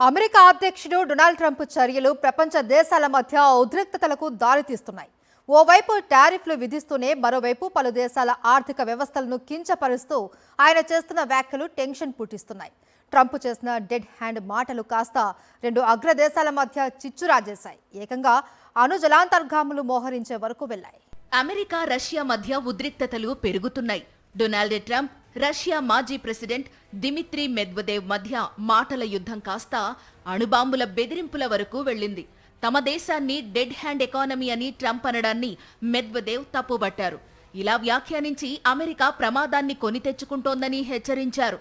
America అధ్యక్షుడు Donald Trump చర్యలు ప్రపంచ దేశాల మధ్య ఉద్రిక్తతలకు దారితీస్తున్నాయి. ఓవైపు టారిఫ్లు విధిస్తూనే మరోవైపు పలు దేశాల ఆర్థిక వ్యవస్థలను కించపరుస్తూ ఆయన చేస్తున్న వ్యాఖ్యలు టెన్షన్ పుట్టిస్తున్నాయి. ట్రంప్ చేసిన డెడ్ హ్యాండ్ మాటలు కాస్త రెండు అగ్రదేశాల మధ్య చిచ్చు రాజేశాయి. ఏకంగా అణు జలాంతర్గాములు మోహరించే వరకు వెళ్లాయి. అమెరికా రష్యా మధ్య ఉద్రిక్తతలు పెరుగుతున్నాయి. డొనాల్డ్ ట్రంప్, రష్యా మాజీ ప్రెసిడెంట్ దిమిత్రీ మెద్వదేవ్ మధ్య మాటల యుద్ధం కాస్త అణుబాంబుల బెదిరింపుల వరకు వెళ్లింది. తమ దేశాన్ని డెడ్ హ్యాండ్ ఎకానమీ అని ట్రంప్ అనడాన్ని మెద్వదేవ్ తప్పుబట్టారు. ఇలా వ్యాఖ్యానించి అమెరికా ప్రమాదాన్ని కొని తెచ్చుకుంటోందని హెచ్చరించారు.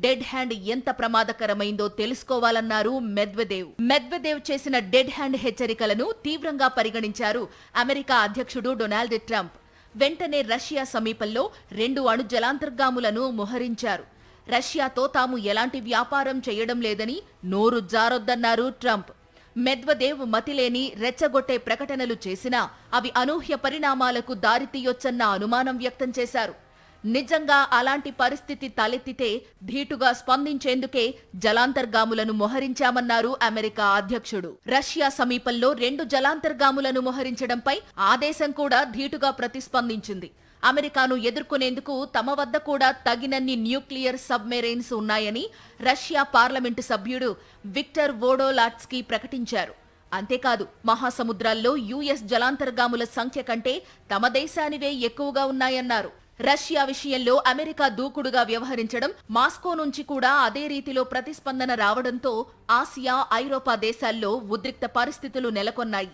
డెడ్ హ్యాండ్ ఎంత ప్రమాదకరమైందో తెలుసుకోవాలన్నారు మెద్వదేవ్. మెద్వదేవ్ చేసిన డెడ్ హ్యాండ్ హెచ్చరికలను తీవ్రంగా పరిగణించారు అమెరికా అధ్యక్షుడు డొనాల్డ్ ట్రంప్. వెంటనే రష్యా సమీపంలో 2 అణు జలాంతర్గాములను మోహరించారు. రష్యాతో తాము ఎలాంటి వ్యాపారం చేయడం లేదని నోరు జారొద్దన్నారు ట్రంప్. మెద్వదేవ్ మతిలేని రెచ్చగొట్టే ప్రకటనలు చేసినా అవి అనూహ్య పరిణామాలకు దారితీయొచ్చన్న అనుమానం వ్యక్తం చేశారు. నిజంగా అలాంటి పరిస్థితి తలెత్తితే ధీటుగా స్పందించేందుకే జలాంతర్గాములను మోహరించామన్నారు అమెరికా అధ్యక్షుడు. రష్యా సమీపంలో 2 జలాంతర్గాములను మోహరించడంపై ఆ దేశం కూడా ధీటుగా ప్రతిస్పందించింది. అమెరికాను ఎదుర్కొనేందుకు తమ వద్ద కూడా తగినన్ని న్యూక్లియర్ సబ్మెరైన్స్ ఉన్నాయని రష్యా పార్లమెంటు సభ్యుడు విక్టర్ వోడోలాట్స్కీ ప్రకటించారు. అంతేకాదు, మహాసముద్రాల్లో యుఎస్ జలాంతర్గాముల సంఖ్య కంటే తమ దేశానివే ఎక్కువగా ఉన్నాయన్నారు. రష్యా విషయంలో అమెరికా దూకుడుగా వ్యవహరించడం, మాస్కో నుంచి కూడా అదే రీతిలో ప్రతిస్పందన రావడంతో ఆసియా, ఐరోపా దేశాల్లో ఉద్రిక్త పరిస్థితులు నెలకొన్నాయి.